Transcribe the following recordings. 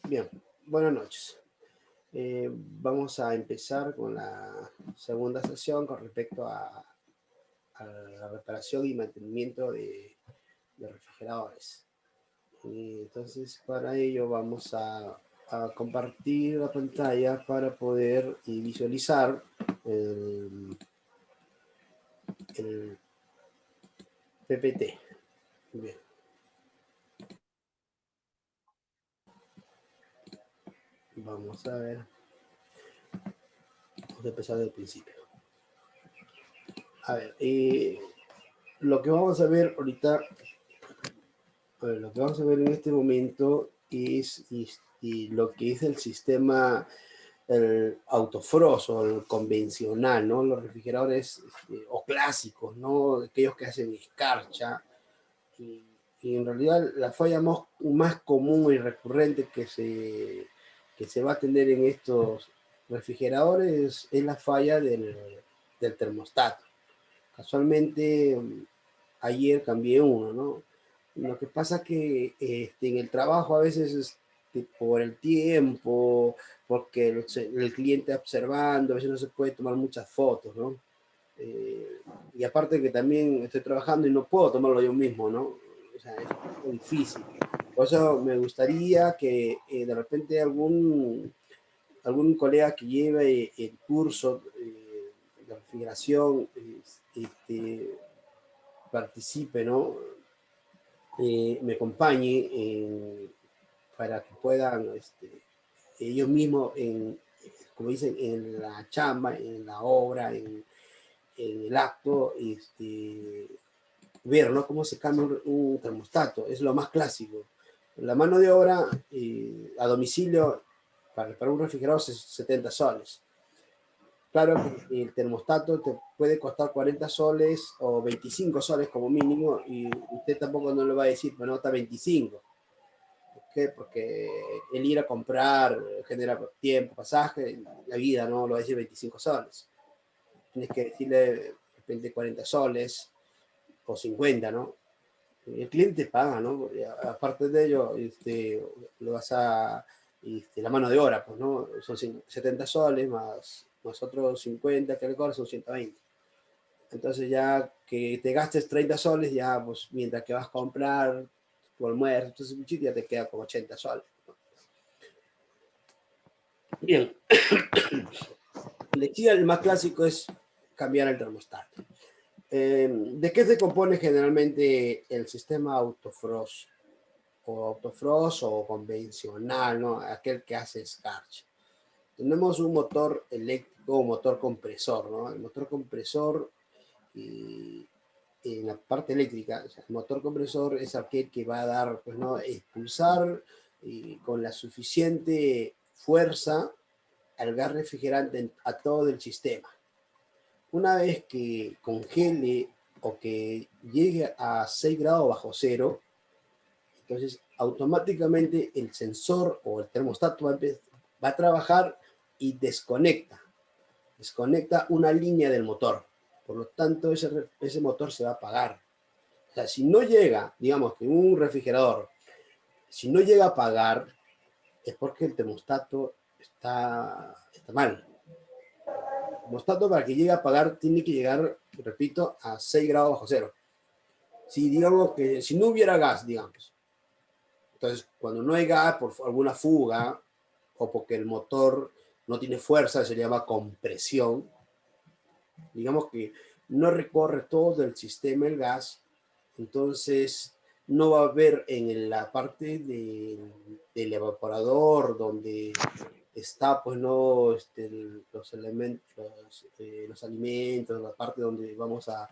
Bien, buenas noches. Vamos a empezar con la segunda sesión con respecto a la reparación y mantenimiento de refrigeradores. Entonces, para ello vamos a compartir la pantalla para poder visualizar el PPT. Bien. Vamos a ver. Vamos a empezar desde el principio. A ver, lo que vamos a ver ahorita, lo que vamos a ver en este momento es lo que es el sistema, el autofrost o el convencional, ¿no? Los refrigeradores o clásicos, ¿no? Aquellos que hacen escarcha. Y en realidad la falla más común y recurrente que se va a tener en estos refrigeradores es la falla del termostato. Casualmente, ayer cambié uno, ¿no? Lo que pasa es que en el trabajo a veces por el tiempo, porque el cliente observando, a veces no se puede tomar muchas fotos, ¿no? Y aparte que también estoy trabajando y no puedo tomarlo yo mismo, ¿no? O sea, es muy difícil. Por eso me gustaría que de repente algún colega que lleve el curso de refrigeración participe, ¿no? Me acompañe para que puedan ellos mismos, como dicen, en la chamba, en la obra, en el acto, ver, ¿no? Cómo se cambia un termostato, es lo más clásico. La mano de obra a domicilio para un refrigerador es 70 soles. Claro que el termostato te puede costar 40 soles o 25 soles como mínimo y usted tampoco no le va a decir, bueno, está 25. ¿Por qué? Porque el ir a comprar genera tiempo, pasaje, la vida no lo va a decir 25 soles. Tienes que decirle de repente 40 soles o 50, ¿no? El cliente paga, ¿no? Aparte de ello, lo vas a la mano de obra, pues, ¿no? Son 70 soles más otros 50 que le cobran, son 120. Entonces ya que te gastes 30 soles, ya pues mientras que vas a comprar tu almuerzo, entonces ya te queda como 80 soles. Bien, el más clásico es cambiar el termostato. ¿De qué se compone generalmente el sistema autofrost? O autofrost o convencional, ¿no? Aquel que hace escarcha. Tenemos un motor eléctrico, un motor compresor, ¿no? El motor compresor en la parte eléctrica, o sea, el motor compresor es aquel que va a dar, pues, ¿no? Expulsar con la suficiente fuerza al gas refrigerante a todo el sistema. Una vez que congele o que llegue a 6 grados bajo cero, entonces automáticamente el sensor o el termostato va a trabajar y desconecta una línea del motor. Por lo tanto, ese motor se va a apagar. O sea, si no llega, digamos que un refrigerador, si no llega a apagar, es porque el termostato está mal. El termostato, para que llegue a apagar, tiene que llegar, repito, a 6 grados bajo cero. Si digamos que si no hubiera gas, digamos, entonces cuando no hay gas por alguna fuga o porque el motor no tiene fuerza, se llama compresión, digamos que no recorre todo el sistema el gas, entonces no va a haber en la parte del evaporador donde está, pues, no, los elementos, los alimentos, la parte donde vamos a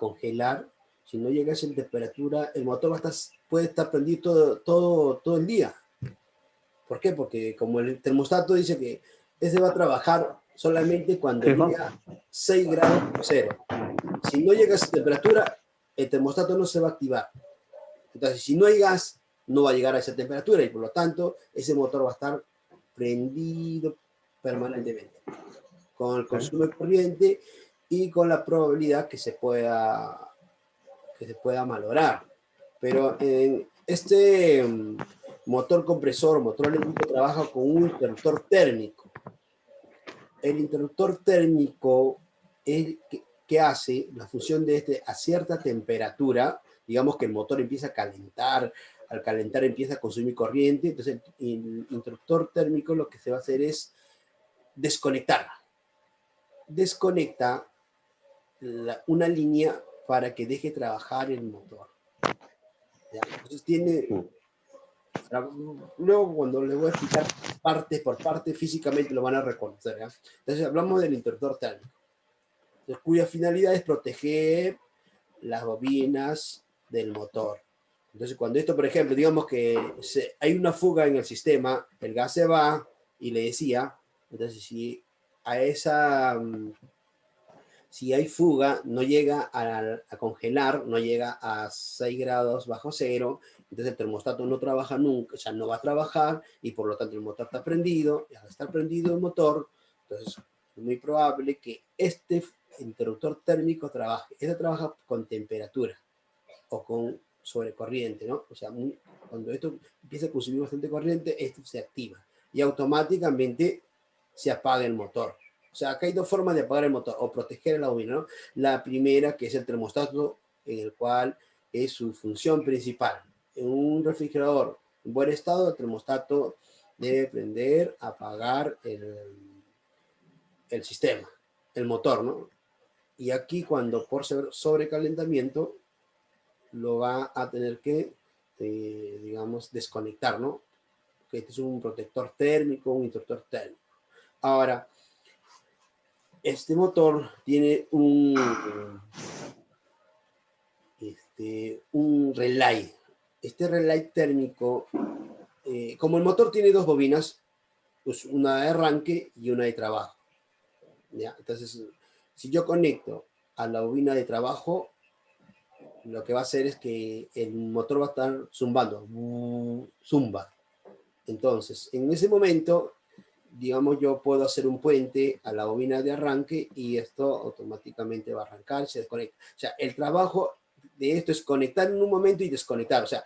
congelar. Si no llega a esa temperatura, el motor puede estar prendido todo el día. ¿Por qué? Porque como el termostato dice que ese va a trabajar solamente cuando llega a 6 grados bajo cero. Si no llega a esa temperatura, el termostato no se va a activar. Entonces, si no hay gas, no va a llegar a esa temperatura y por lo tanto, ese motor va a estar prendido permanentemente con el consumo de corriente y con la probabilidad que se pueda malograr. Pero en este motor compresor, motor eléctrico trabaja con un interruptor térmico. El interruptor térmico es que hace la función de este a cierta temperatura, digamos que el motor empieza a calentar, al calentar empieza a consumir corriente, entonces el interruptor térmico lo que se va a hacer es desconectar. Desconecta una línea para que deje trabajar el motor. ¿Ya? Entonces tiene... Luego cuando les voy a explicar parte por parte, físicamente lo van a reconocer. ¿Ya? Entonces hablamos del interruptor térmico, entonces, cuya finalidad es proteger las bobinas del motor. Entonces cuando esto, por ejemplo, digamos que hay una fuga en el sistema, el gas se va, y le decía, entonces si a esa... si hay fuga, no llega a congelar, no llega a 6 grados bajo cero, entonces el termostato no trabaja nunca, o sea, no va a trabajar, y por lo tanto el motor está prendido, y al estar prendido el motor, entonces es muy probable que este interruptor térmico trabaje. Este trabaja con temperatura, o con sobrecorriente, ¿no? O sea, cuando esto empieza a consumir bastante corriente, esto se activa, y automáticamente se apaga el motor. O sea, acá hay dos formas de apagar el motor o proteger la bobina, ¿no? La primera, que es el termostato, en el cual es su función principal. En un refrigerador en buen estado, el termostato debe prender, apagar el sistema, el motor, ¿no? Y aquí cuando por sobrecalentamiento lo va a tener que, digamos, desconectar, ¿no? Que este es un protector térmico, un interruptor térmico. Ahora, este motor tiene un relay. Este relay térmico, como el motor tiene dos bobinas, pues una de arranque y una de trabajo. ¿Ya? Entonces, si yo conecto a la bobina de trabajo, lo que va a hacer es que el motor va a estar zumbando, zumba. Entonces, en ese momento, digamos, yo puedo hacer un puente a la bobina de arranque y esto automáticamente va a arrancar, se desconecta. O sea, el trabajo de esto es conectar en un momento y desconectar. O sea,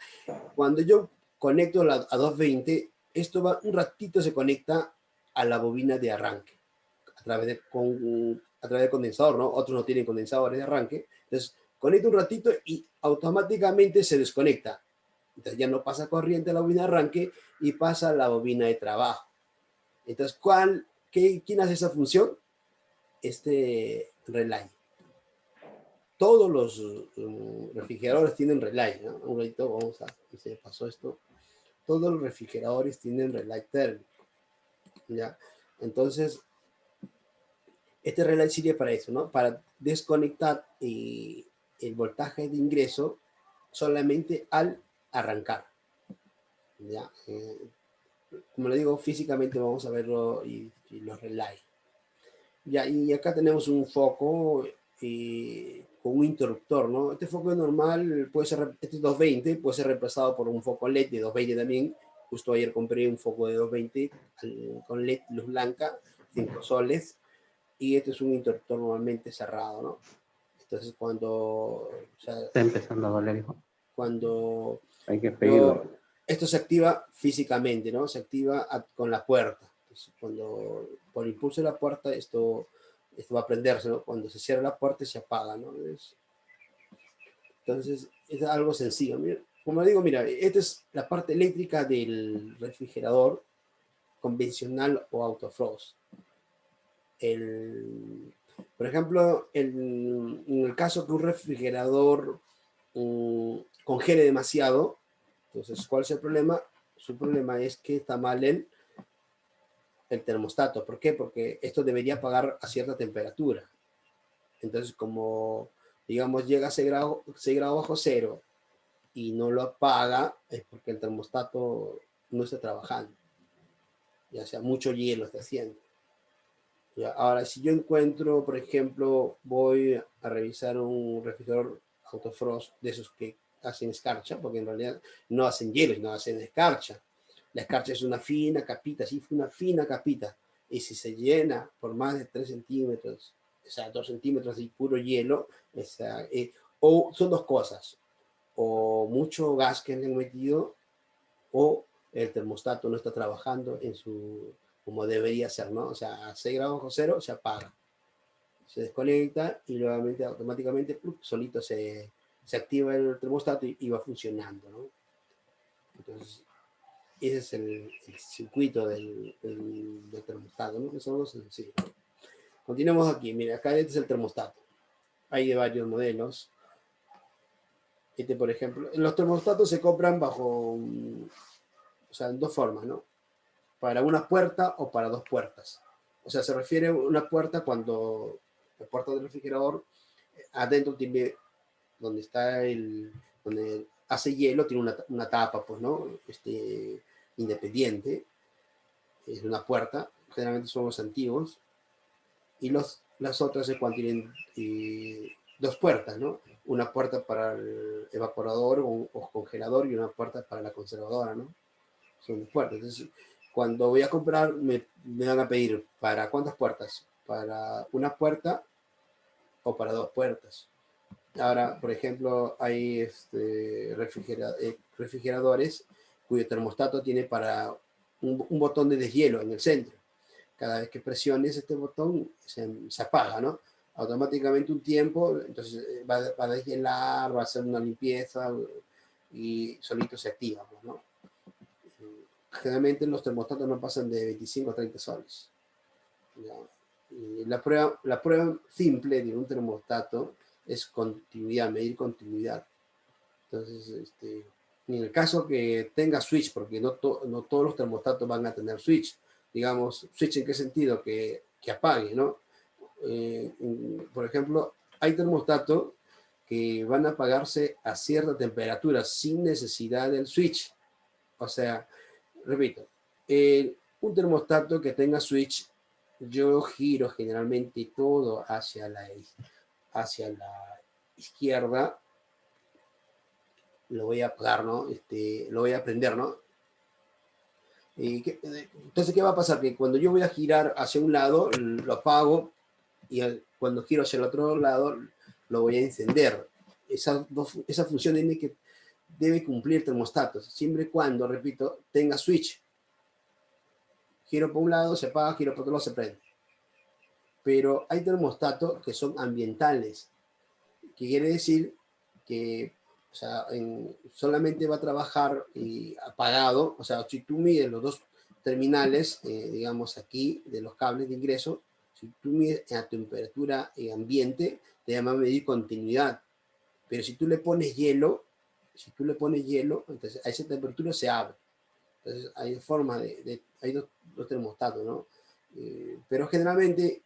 cuando yo conecto a 220, esto va un ratito, se conecta a la bobina de arranque a través del condensador, ¿no? Otros no tienen condensadores de arranque. Entonces, conecta un ratito y automáticamente se desconecta. Entonces ya no pasa corriente a la bobina de arranque y pasa a la bobina de trabajo. Entonces, ¿quién hace esa función? Este relay. Todos los refrigeradores tienen relay, ¿no? Un ratito vamos a... Se pasó esto. Todos los refrigeradores tienen relay térmico, ¿ya? Entonces, este relay sirve para eso, ¿no? Para desconectar el voltaje de ingreso solamente al arrancar, ¿ya? Como le digo, físicamente vamos a verlo y los relays. Ya, y acá tenemos un foco con un interruptor, ¿no? Este foco es normal, puede ser, este es 220, puede ser reemplazado por un foco LED de 220 también. Justo ayer compré un foco de 220 con LED luz blanca, 5 soles, y este es un interruptor normalmente cerrado, ¿no? Entonces o sea, Está empezando a doler, hijo. Cuando Hay que pedirlo. esto se activa físicamente, ¿no? Se activa con la puerta. Entonces, cuando por impulso de la puerta esto va a prenderse, ¿no? Cuando se cierra la puerta se apaga, ¿no? Entonces es algo sencillo. Mira, como digo, mira, esta es la parte eléctrica del refrigerador convencional o autofrost. Por ejemplo, en el caso que un refrigerador congele demasiado, entonces, ¿cuál es el problema? Su problema es que está mal el termostato. ¿Por qué? Porque esto debería apagar a cierta temperatura. Entonces, como, digamos, llega a 6 grados bajo cero y no lo apaga, es porque el termostato no está trabajando. Ya sea, mucho hielo está haciendo. ¿Ya? Ahora, si yo encuentro, por ejemplo, voy a revisar un refrigerador autofrost de esos que hacen escarcha, porque en realidad no hacen hielo, no hacen escarcha. La escarcha es una fina capita, sí, una fina capita. Y si se llena por más de 3 centímetros, o sea, 2 centímetros de puro hielo, o son dos cosas, o mucho gas que le han metido, o el termostato no está trabajando como debería ser, ¿no? O sea, a 6 grados bajo cero se apaga, se desconecta y nuevamente automáticamente solito se activa el termostato y va funcionando, ¿no? Entonces, ese es el circuito del termostato, ¿no? Que son los sencillos. Continuamos aquí, mira, acá este es el termostato. Hay de varios modelos. Este, por ejemplo, los termostatos se compran o sea, en dos formas, ¿no? Para una puerta o para dos puertas. O sea, se refiere a una puerta cuando la puerta del refrigerador adentro tiene, donde está donde hace hielo, tiene una tapa, pues, ¿no? Independiente, es una puerta, generalmente son los antiguos, y las otras es cuando tienen dos puertas, ¿no? Una puerta para el evaporador o congelador y una puerta para la conservadora, ¿no? Son dos puertas. Entonces, cuando voy a comprar, me van a pedir, ¿para cuántas puertas? ¿Para una puerta o para dos puertas? Ahora, por ejemplo, hay refrigeradores cuyo termostato tiene para un botón de deshielo en el centro. Cada vez que presiones este botón, se apaga, ¿no? Automáticamente un tiempo, entonces va a deshielar, va a hacer una limpieza y solito se activa, pues, ¿no? Generalmente los termostatos no pasan de 25 a 30 soles. ¿Ya? Y la prueba simple de un termostato es continuidad, medir continuidad. Entonces, en el caso que tenga switch, porque no todos los termostatos van a tener switch, digamos, switch en qué sentido, que apague, ¿no? Por ejemplo, hay termostatos que van a apagarse a cierta temperatura sin necesidad del switch. O sea, repito, un termostato que tenga switch, yo giro generalmente todo hacia la izquierda, lo voy a apagar, ¿no? Lo voy a prender, ¿no? Entonces, ¿qué va a pasar? Que cuando yo voy a girar hacia un lado, lo apago, y cuando giro hacia el otro lado, lo voy a encender. Esa función debe cumplir el termostato, siempre y cuando, repito, tenga switch. Giro por un lado, se apaga, giro por otro lado, se prende. Pero hay termostatos que son ambientales, que quiere decir que, o sea, solamente va a trabajar apagado. O sea, si tú mides los dos terminales, digamos aquí, de los cables de ingreso, si tú mides a temperatura ambiente, te llama a medir continuidad. Pero si tú le pones hielo, entonces a esa temperatura se abre. Entonces hay forma hay dos termostatos, ¿no? Pero generalmente,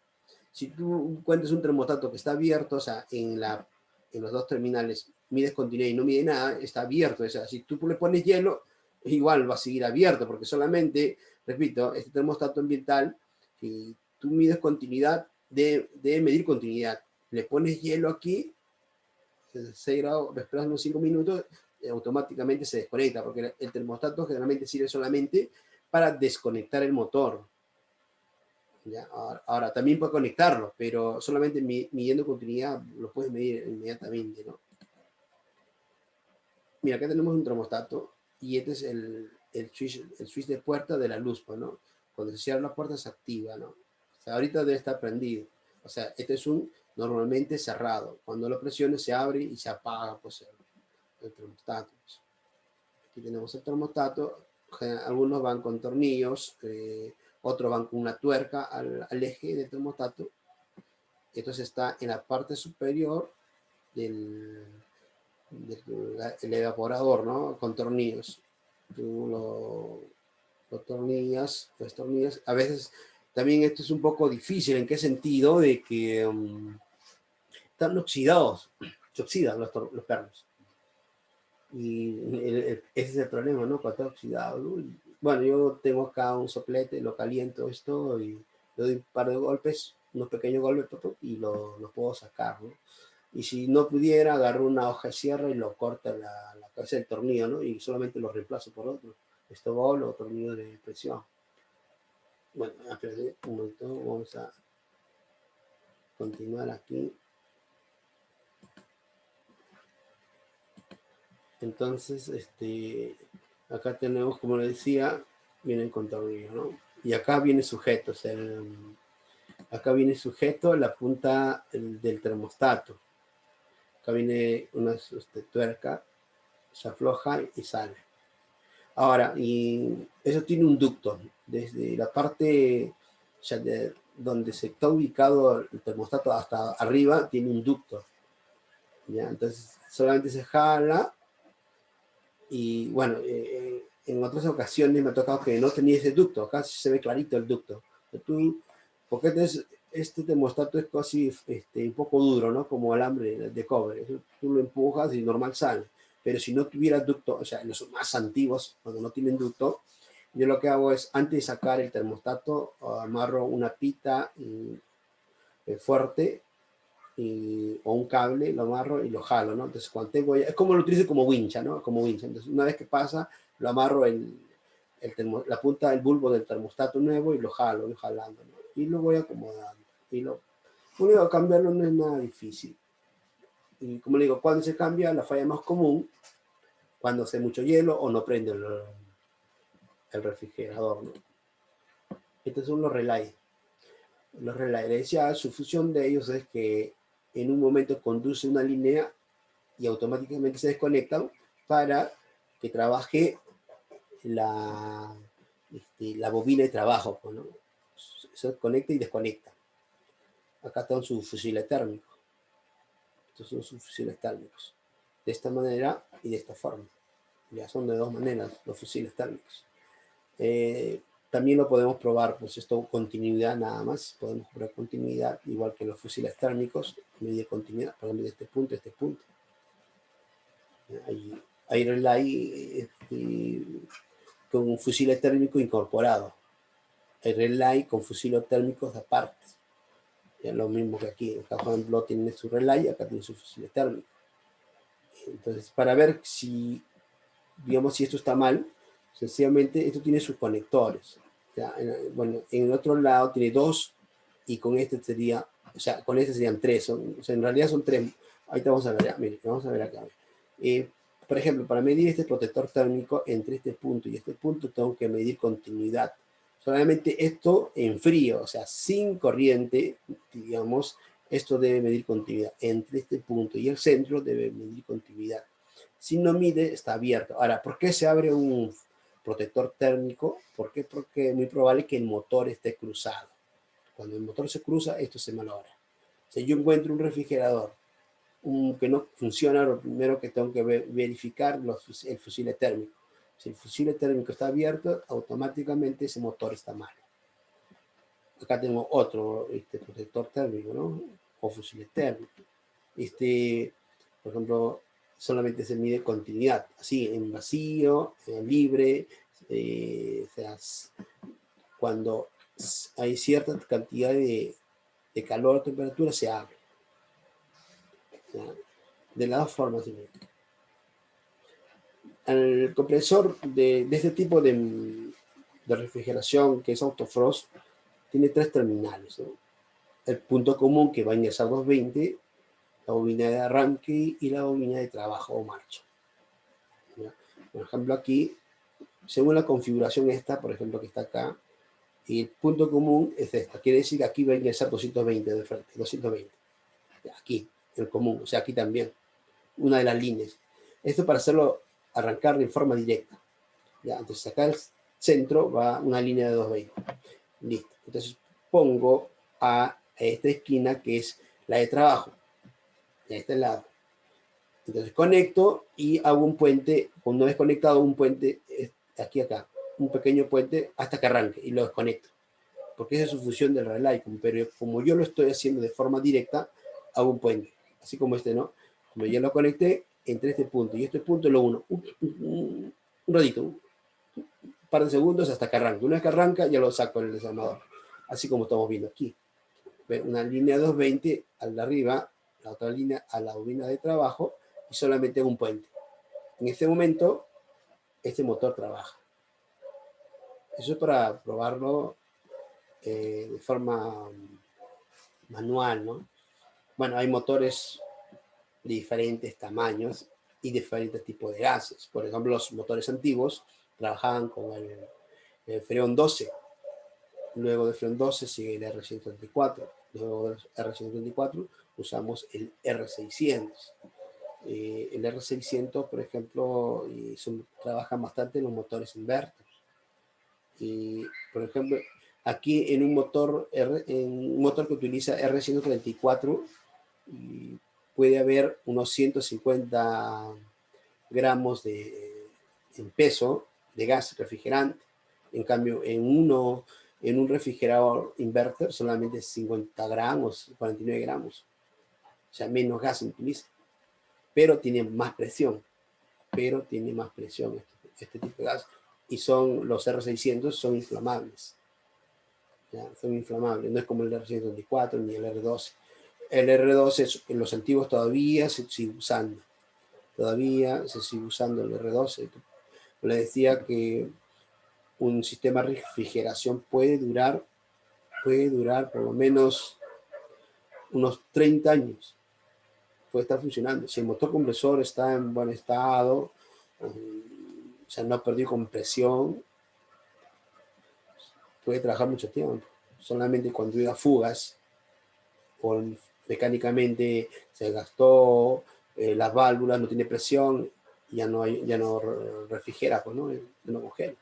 si tú encuentras un termostato que está abierto, o sea, en los dos terminales mides continuidad y no mide nada, está abierto. O sea, si tú le pones hielo, igual va a seguir abierto, porque solamente, repito, este termostato ambiental, si tú mides continuidad, debe medir continuidad. Le pones hielo aquí, 6 grados, esperas unos 5 minutos, automáticamente se desconecta, porque el termostato generalmente sirve solamente para desconectar el motor. ¿Ya? Ahora, también puedes conectarlo, pero solamente midiendo continuidad lo puedes medir inmediatamente, ¿no? Mira, acá tenemos un termostato y este es el switch de puerta de la luz, ¿no? Cuando se cierra la puerta se activa, ¿no? O sea, ahorita debe estar prendido. O sea, este es normalmente cerrado. Cuando lo presiones se abre y se apaga, pues, el termostato. Aquí tenemos el termostato. Algunos van con tornillos, otros van con una tuerca al eje del termostato. Entonces está en la parte superior del evaporador, ¿no? Con tornillos. Tú lo tornillas. A veces también esto es un poco difícil. ¿En qué sentido? De que están oxidados. Se oxidan los pernos. Y ese es el problema, ¿no? Cuando está oxidado, ¿no? Bueno, yo tengo acá un soplete, lo caliento esto y le doy un par de golpes, unos pequeños golpes, y lo puedo sacar, ¿no? Y si no pudiera, agarro una hoja de sierra y lo corto la cabeza del tornillo, ¿no? Y solamente lo reemplazo por otro. Esto bol o tornillo de presión. Bueno, espérate un momento, vamos a continuar aquí. Entonces, Acá tenemos, como le decía, vienen con tornillo, ¿no? Y acá viene sujeto, acá viene sujeto la punta del termostato. Acá viene una tuerca, se afloja y sale. Ahora, y eso tiene un ducto. Desde la parte ya donde se está ubicado el termostato hasta arriba, tiene un ducto. ¿Ya? Entonces, solamente se jala y, bueno, en otras ocasiones me ha tocado que no tenía ese ducto. Acá se ve clarito el ducto. Porque este termostato es casi un poco duro, ¿no? Como alambre de cobre. Tú lo empujas y normal sale. Pero si no tuviera ducto, o sea, los más antiguos, cuando no tienen ducto, yo lo que hago es, antes de sacar el termostato, amarro una pita fuerte o un cable, lo amarro y lo jalo, ¿no? Entonces, cuando tengo ya, es como lo utilizo como wincha, ¿no? Como wincha. Entonces, una vez que pasa, lo amarro la punta del bulbo del termostato nuevo y lo jalo, voy jalando, ¿no? Y lo voy acomodando. Y lo único que cambiarlo no es nada difícil. Y como le digo, cuando se cambia, la falla más común, cuando hace mucho hielo o no prende el refrigerador, ¿no? Estos son los relays. Los relays, ya su función de ellos es que en un momento conduce una línea y automáticamente se desconectan para que trabaje la bobina de trabajo, pues, ¿no? Se conecta y desconecta. Acá están sus fusiles térmicos. Estos son sus fusiles térmicos. De esta manera y de esta forma. Ya son de dos maneras los fusiles térmicos. También lo podemos probar, pues esto continuidad nada más. Podemos probar continuidad, igual que los fusiles térmicos, medir continuidad, por ejemplo, de este punto a este punto. Hay relay con un fusible térmico incorporado. Hay relay con fusiles térmicos aparte. Ya lo mismo que aquí. Acá, por ejemplo, tiene su relay, acá tiene su fusible térmico. Entonces, para ver si, digamos, si esto está mal, sencillamente esto tiene sus conectores. Ya, bueno, en el otro lado tiene dos y con este sería, o sea, con este serían tres. O sea, en realidad son tres. Ahorita vamos a ver, ya, miren, vamos a ver acá. Por ejemplo, para medir este protector térmico entre este punto y este punto tengo que medir continuidad. Solamente esto en frío, o sea, sin corriente, digamos, esto debe medir continuidad. Entre este punto y el centro debe medir continuidad. Si no mide, está abierto. Ahora, ¿por qué se abre un protector térmico? ¿Por qué? Porque es muy probable que el motor esté cruzado. Cuando el motor se cruza, esto se malogra. Si yo encuentro un refrigerador que no funciona, lo primero que tengo que verificar el fusible térmico. Si el fusible térmico está abierto, automáticamente ese motor está mal. Acá tengo otro protector térmico, ¿no? O fusible térmico. Por ejemplo, solamente se mide continuidad, así, en vacío, en libre, o sea, cuando hay cierta cantidad de calor o temperatura, se abre. ¿Ya? De las dos formas. El compresor de este tipo de refrigeración, que es Autofrost, tiene tres terminales, ¿no? El punto común, que va a ingresar 220, la bobina de arranque y la bobina de trabajo o marcha. ¿Ya? Por ejemplo, aquí, según la configuración esta, por ejemplo, que está acá, y el punto común es esta. Quiere decir que aquí va a ingresar 220 de frente, 220. Aquí, el común, o sea, aquí también, una de las líneas. Esto para hacerlo arrancar de forma directa. ¿Ya? Entonces acá al centro va una línea de 220. Listo. Entonces pongo a esta esquina que es la de trabajo. Y a este lado. Entonces conecto y hago un puente. Cuando es conectado, un puente aquí acá. Un pequeño puente hasta que arranque y lo desconecto. Porque esa es su función del relay. Pero como yo lo estoy haciendo de forma directa, hago un puente. Así como este, ¿no? Como ya lo conecté, entre este punto y este punto lo uno. Un ratito, un par de segundos hasta que arranque. Una vez que arranca, ya lo saco del desarmador. Así como estamos viendo aquí. Una línea 220 al de arriba, la otra línea a la bobina de trabajo y solamente un puente. En este momento, este motor trabaja. Eso es para probarlo de forma manual, ¿no? Bueno, hay motores de diferentes tamaños y diferentes tipos de gases. Por ejemplo, los motores antiguos trabajaban con el Freon 12. Luego del Freon 12 sigue el R134. Luego del R134 usamos el R600. El R600, por ejemplo, trabajan bastante en los motores inverter. Y, por ejemplo, aquí en un motor que utiliza R134, puede haber unos 150 gramos en peso de gas refrigerante. En cambio, en un refrigerador inverter solamente 50 gramos, 49 gramos. O sea, menos gas se utiliza. Pero tiene más presión. Este tipo de gas. Y los R600 son inflamables. ¿Ya? Son inflamables. No es como el R134 ni el R12. El R12 en los antiguos todavía se sigue usando. Todavía se sigue usando el R12. Le decía que un sistema de refrigeración puede durar por lo menos unos 30 años. Puede estar funcionando. Si el motor compresor está en buen estado, o sea, no ha perdido compresión, puede trabajar mucho tiempo. Solamente cuando haya fugas, o mecánicamente se gastó, las válvulas, no tiene presión, ya no refrigera, pues, ¿no? No congela.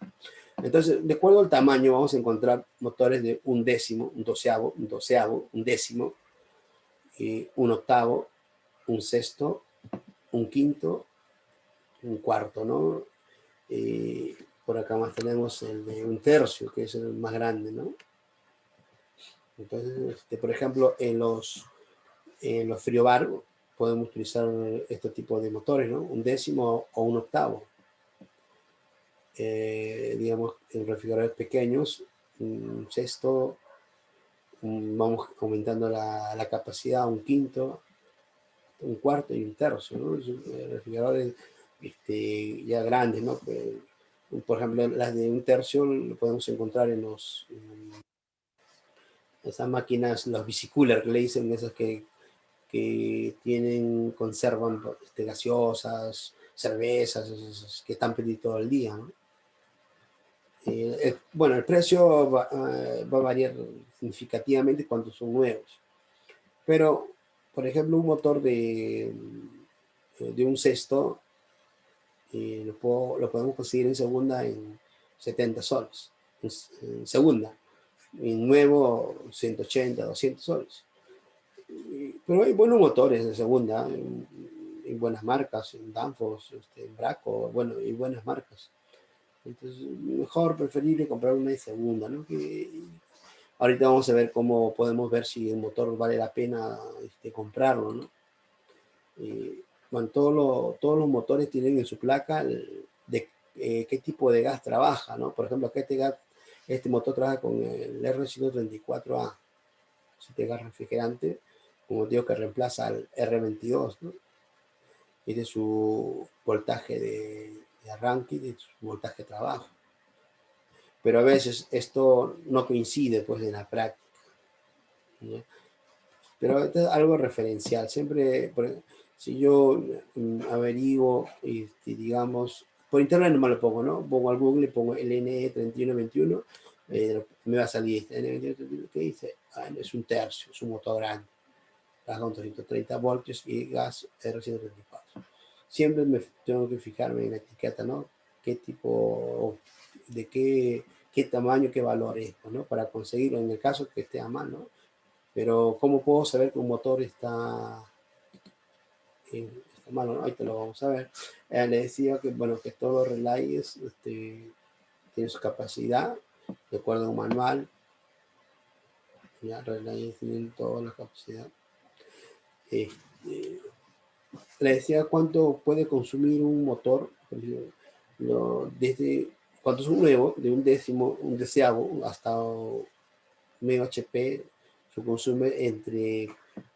Entonces, de acuerdo al tamaño, vamos a encontrar motores de un décimo, un doceavo, un décimo, un octavo, un sexto, un quinto, un cuarto, ¿no? Por acá más tenemos el de un tercio, que es el más grande, ¿no? Entonces, por ejemplo, en los friobar podemos utilizar este tipo de motores, ¿no? Un décimo o un octavo. Digamos, en refrigeradores pequeños, un sexto, vamos aumentando la capacidad a un quinto, un cuarto y un tercio, ¿no? Refrigeradores ya grandes, ¿no? Por ejemplo, las de un tercio lo podemos encontrar en esas máquinas, los bicicoolers que le dicen, esas que conservan gaseosas, cervezas, que están pedidas todo el día, ¿no? Bueno, el precio va a variar significativamente cuando son nuevos. Pero, por ejemplo, un motor de un sexto lo podemos conseguir en segunda en 70 soles. En segunda. En nuevo, 180, 200 soles. Pero hay buenos motores de segunda, en buenas marcas, en Danfoss, en Bracco, bueno, y buenas marcas. Entonces, mejor, preferible comprar una de segunda, ¿no? Ahorita vamos a ver cómo podemos ver si el motor vale la pena comprarlo, ¿no? Bueno, todos los motores tienen en su placa qué tipo de gas trabaja, ¿no? Por ejemplo, acá este motor trabaja con el R134A, este gas refrigerante, como digo, que reemplaza al R22, ¿no? Y de su voltaje de arranque y de su voltaje de trabajo. Pero a veces esto no coincide, pues, en la práctica, ¿no? Pero esto es algo referencial. Siempre, si yo averiguo, digamos, por internet no me lo pongo, ¿no? Pongo al Google y pongo LNE3121, me va a salir este LNE3121, ¿qué dice? Es un tercio, es un motor grande. Trabaja con 230 voltios y gas R134. Siempre tengo que fijarme en la etiqueta, ¿no? Qué tipo, de qué tamaño, qué valor es, ¿no? Para conseguirlo en el caso que esté a mano. Pero ¿cómo puedo saber que un motor está malo, ¿no? Ahí te lo vamos a ver. Le decía que, bueno, que todos los relays tienen su capacidad, de acuerdo a un manual. Ya, relays tienen toda la capacidad. Le decía cuánto puede consumir un motor, desde cuando es un nuevo, de un décimo, un deseavo, hasta medio HP, se consume entre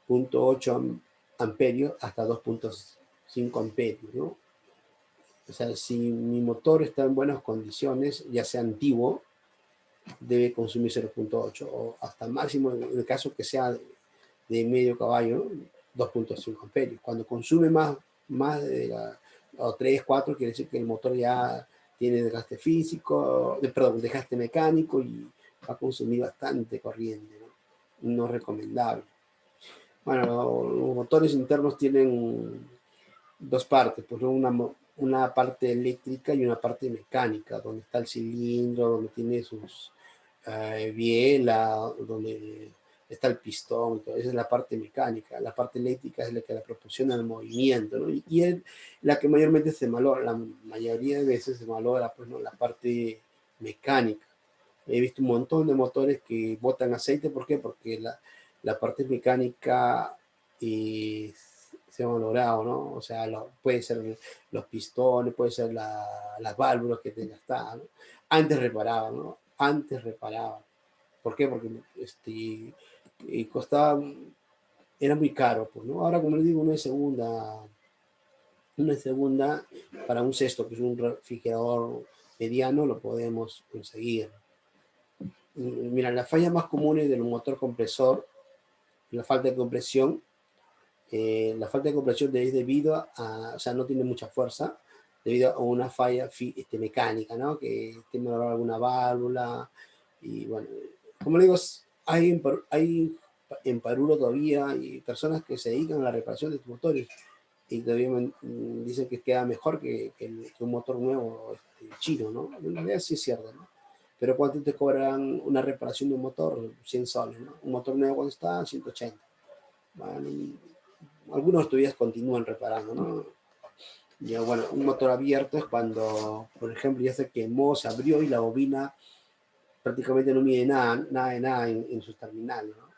0.8 amperios hasta 2.5 amperios, ¿no? O sea, si mi motor está en buenas condiciones, ya sea antiguo, debe consumir 0.8 o hasta máximo, en el caso que sea de medio caballo, 2.5 amperios. Cuando consume más de o 3, 4, quiere decir que el motor ya tiene desgaste físico, perdón, desgaste mecánico y va a consumir bastante corriente, ¿no? No es recomendable. Bueno, los motores internos tienen dos partes, pues una parte eléctrica y una parte mecánica, donde está el cilindro, donde tiene sus biela, donde está el pistón, esa es la parte mecánica. La parte eléctrica es la que le proporciona el movimiento, ¿no? Y es la que mayormente se valora, la mayoría de veces se valora, pues, ¿no? La parte mecánica. He visto un montón de motores que botan aceite, ¿por qué? Porque la parte mecánica se ha valorado, ¿no? O sea, puede ser los pistones, puede ser las válvulas que te gastaban, ¿no? Antes reparaban, ¿no? Antes reparaban. ¿Por qué? Porque costaba, era muy caro, pues, ¿no? Ahora, como les digo, una segunda para un cesto, que es un refrigerador mediano, lo podemos conseguir. Mira, las fallas más comunes del motor compresor, la falta de compresión. La falta de compresión es debido a, o sea, no tiene mucha fuerza, debido a una falla mecánica, ¿no? Que tiene que haber alguna válvula. Y bueno, como le digo, hay en Paruro todavía hay personas que se dedican a la reparación de estos motores y todavía dicen que queda mejor que un motor nuevo chino, ¿no? En realidad sí es cierto, ¿no? Pero ¿cuánto te cobran una reparación de un motor? 100 soles, ¿no? Un motor nuevo, ¿cuánto está? 180. Bueno, algunos todavía continúan reparando, ¿no? Ya, bueno, un motor abierto es cuando, por ejemplo, ya se quemó, se abrió y la bobina prácticamente no mide nada en sus terminales, ¿no?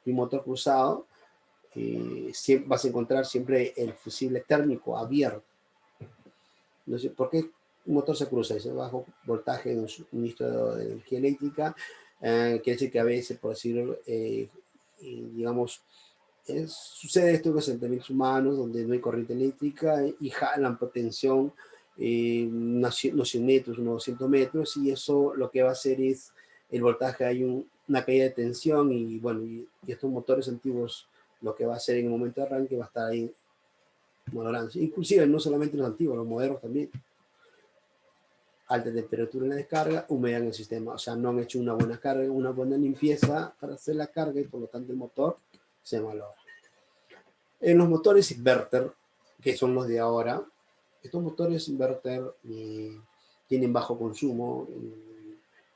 Y un motor cruzado, vas a encontrar siempre el fusible térmico abierto. No sé, ¿por qué un motor se cruza? Es bajo voltaje en un suministro de energía eléctrica. Quiere decir que a veces, por decirlo, digamos, sucede esto en asentamientos humanos donde no hay corriente eléctrica y jalan por tensión unos 100 metros, unos 200 metros, y eso lo que va a hacer es el voltaje, hay una caída de tensión y bueno, y estos motores antiguos lo que va a hacer en el momento de arranque va a estar ahí malogrando. Inclusive no solamente los antiguos, los modernos también. Alta temperatura en la descarga, humedad en el sistema, o sea, no han hecho una buena carga, una buena limpieza para hacer la carga y por lo tanto el motor se malogra. En los motores inverter, que son los de ahora, estos motores inverter tienen bajo consumo,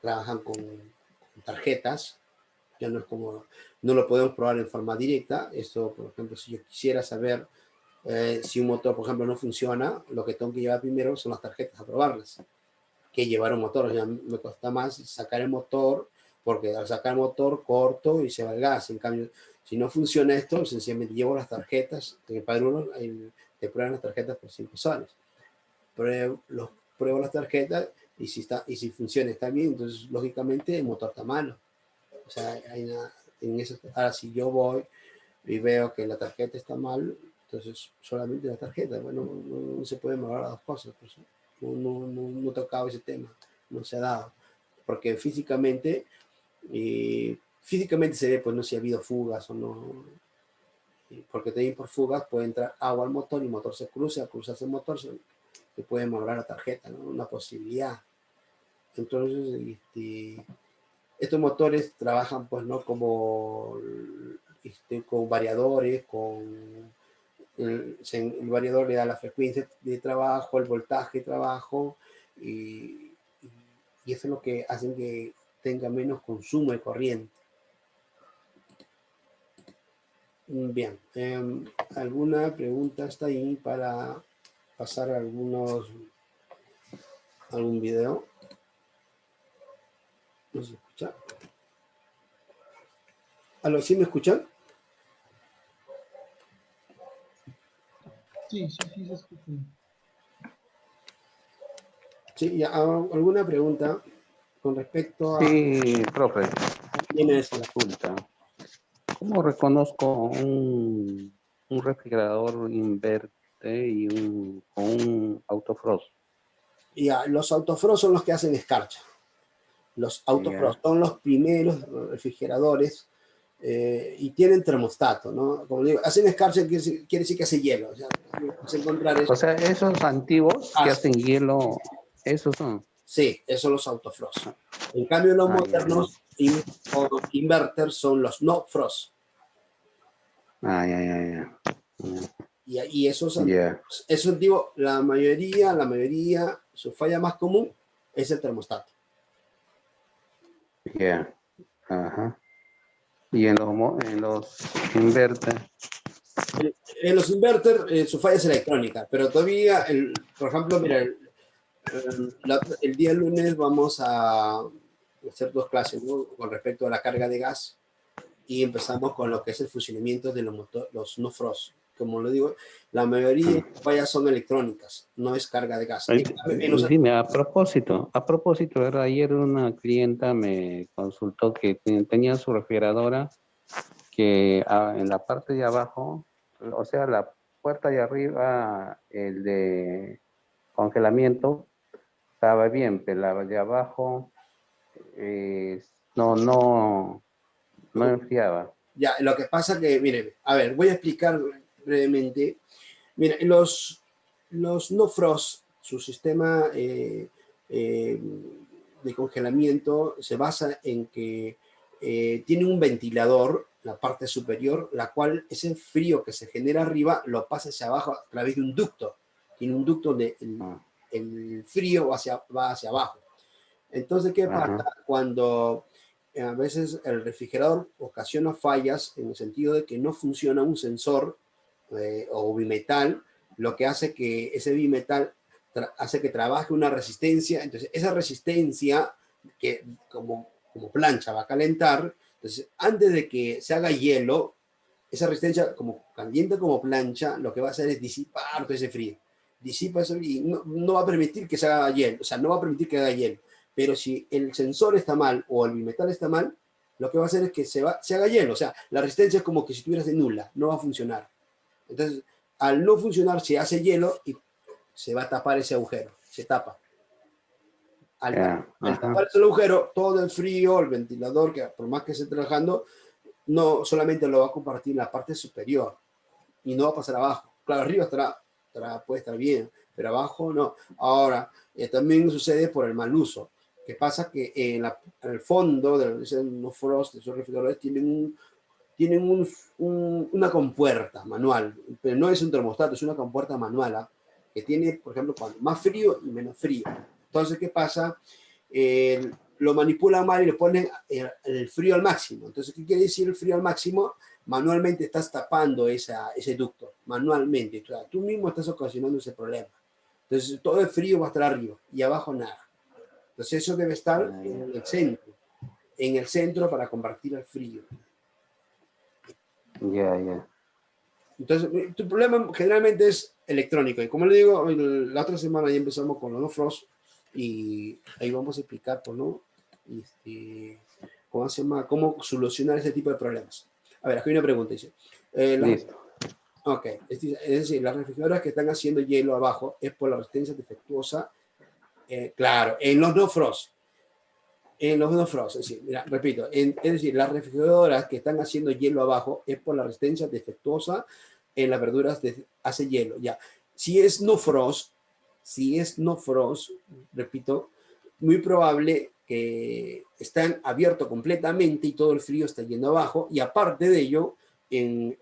trabajan con tarjetas, ya no es como, no lo podemos probar en forma directa. Esto, por ejemplo, si yo quisiera saber si un motor, por ejemplo, no funciona, lo que tengo que llevar primero son las tarjetas a probarlas, que llevar un motor. Ya me cuesta más sacar el motor, porque al sacar el motor corto y se va el gas. En cambio, si no funciona esto, sencillamente llevo las tarjetas, te prueban las tarjetas por 5 soles. Pruebo las tarjetas y si funciona está bien, entonces lógicamente el motor está malo. O sea, ahora si yo voy y veo que la tarjeta está mal, entonces solamente la tarjeta, bueno, no se pueden mejorar las dos cosas, pues, no he tocado ese tema, no se ha dado, porque físicamente se ve, pues, no si ha habido fugas o no, porque también por fugas puede entrar agua al motor y el motor se cruza, al cruzarse el motor se puede mejorar la tarjeta, ¿no? Una posibilidad. Entonces, estos motores trabajan, pues, ¿no? Como con variadores, el variador le da la frecuencia de trabajo, el voltaje de trabajo, y eso es lo que hace que tenga menos consumo de corriente. Bien, ¿alguna pregunta está ahí para pasar algún video? ¿No se escucha? ¿Aló, sí me escuchan? Sí, se escucha. Sí, ¿alguna pregunta con respecto a...? Sí, profe. ¿Quién es? Consulta. ¿Cómo reconozco un refrigerador inverte y un autofrost? Ya, los autofrost son los que hacen escarcha. Los autofrost son los primeros refrigeradores y tienen termostato, ¿no? Como digo, hacen escarcha quiere decir que hace hielo. O sea, vas a encontrar eso. O sea, esos antiguos que hacen hielo. Esos son. Sí, esos son los autofrost. En cambio, los Ya, ya. modernos o inverters son los no frost. Ya, ya, ya. Y esos, Ya, esos digo, la mayoría, su falla más común es el termostato. ya. Ajá. Y en los inverter. En los inverters, su falla es electrónica, pero todavía, por ejemplo, mira, el día lunes vamos a hacer dos clases, ¿no? Con respecto a la carga de gas y empezamos con lo que es el funcionamiento de los no frost. Como lo digo, la mayoría de fallas son electrónicas, no es carga de gas. Dime, a propósito, ¿verdad? Ayer una clienta me consultó que tenía su refrigeradora que en la parte de abajo, o sea, la puerta de arriba, el de congelamiento, estaba bien, pero la de abajo no, no enfriaba. Ya, lo que pasa que, miren, a ver, voy a explicar brevemente. Mira, los no frost, su sistema eh, de congelamiento se basa en que tiene un ventilador, la parte superior, la cual ese frío que se genera arriba lo pasa hacia abajo a través de un ducto. Tiene un ducto donde Ah, el frío va hacia abajo. Entonces, ¿qué pasa? ajá, Cuando a veces el refrigerador ocasiona fallas en el sentido de que no funciona un sensor o bimetal, lo que hace que ese bimetal hace que trabaje una resistencia. Entonces, esa resistencia que como plancha va a calentar, entonces antes de que se haga hielo, esa resistencia como caliente como plancha, lo que va a hacer es disipar todo ese frío. Disipa eso y no va a permitir que se haga hielo, o sea, no va a permitir que haga hielo. Pero si el sensor está mal o el bimetal está mal, lo que va a hacer es que se haga hielo. O sea, la resistencia es como que si estuvieras de nula, no va a funcionar. Entonces, al no funcionar, se hace hielo y se va a tapar ese agujero, se tapa. ya, Al ajá, tapar ese agujero, todo el frío, el ventilador, que por más que esté trabajando, no solamente lo va a compartir en la parte superior y no va a pasar abajo. Claro, arriba puede estar bien, pero abajo no. Ahora, también sucede por el mal uso. Que pasa que en el fondo de los frost, de esos refrigeradores, tienen una compuerta manual, pero no es un termostato, es una compuerta manual, ¿ah? Que tiene, por ejemplo, cuando más frío y menos frío. Entonces, ¿qué pasa? Lo manipulan mal y le ponen el frío al máximo. Entonces, ¿qué quiere decir el frío al máximo? Manualmente estás tapando ese ducto, manualmente. O sea, tú mismo estás ocasionando ese problema. Entonces, todo el frío va a estar arriba y abajo nada. Entonces, eso debe estar en el centro para combatir el frío. ya, ya. Entonces, tu problema generalmente es electrónico. Y como le digo, la otra semana ya empezamos con los no frost y ahí vamos a explicar, pues, ¿no? ¿Cómo se llama? Cómo solucionar ese tipo de problemas. A ver, aquí hay una pregunta, dice. Listo. Ok, es decir, las refrigeradoras que están haciendo hielo abajo es por la resistencia defectuosa. Claro, en los no frost. En los no frost, es decir, mira, repito, es decir, las refrigeradoras que están haciendo hielo abajo es por la resistencia defectuosa en las verduras hace hielo, ya. Si es no frost, repito, muy probable que están abiertos completamente y todo el frío está yendo abajo, y aparte de ello, en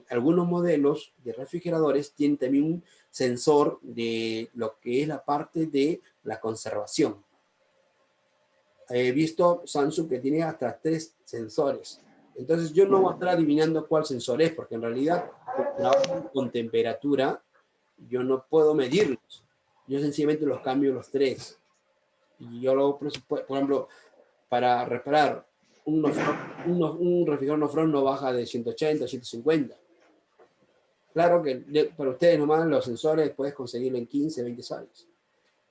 algunos modelos de refrigeradores tienen también un sensor de lo que es la parte de la conservación. He visto Samsung que tiene hasta 3 sensores. Entonces yo no voy a estar adivinando cuál sensor es, porque en realidad con temperatura yo no puedo medirlos. Yo sencillamente los cambio los 3. Y yo lo, por ejemplo, para reparar un refrigerador no front no baja de 180, 150. Claro que para ustedes nomás los sensores puedes conseguirlo en 15, 20 soles.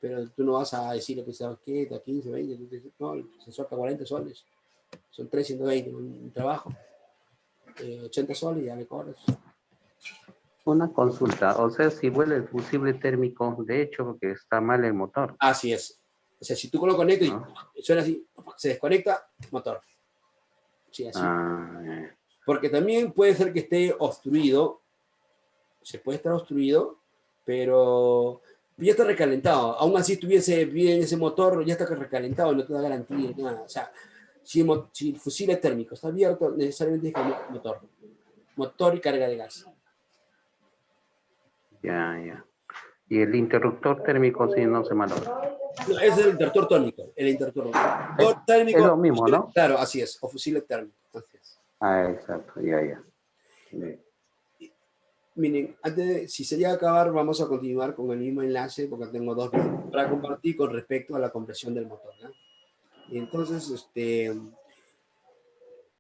Pero tú no vas a decirle que sabes qué, está 15, 20, no, el sensor está 40 soles. Son 320 un trabajo. 80 soles y ya me cobras. Una consulta, o sea, si vuela el fusible térmico, de hecho, porque está mal el motor, Así es. O sea, si tú lo conectas ¿no? y suena así, se desconecta, motor. Sí, así. Ah, Porque también puede ser que esté obstruido, se puede estar obstruido, pero ya está recalentado. Aún así estuviese bien ese motor, ya está recalentado, no te da garantía, nada. O sea, si el fusible térmico está abierto, necesariamente es que hay motor y carga de gas. Ya, ya. Y el interruptor térmico sí no se malogra. No, ese es el interruptor térmico. El interruptor Es térmico, lo mismo, fusible, ¿no? claro, así es, o fusible térmico. Así es. Ah, exacto, ya, ya. Miren, si se llega a acabar, vamos a continuar con el mismo enlace porque tengo dos videos para compartir con respecto a la compresión del motor, ¿no? Y entonces,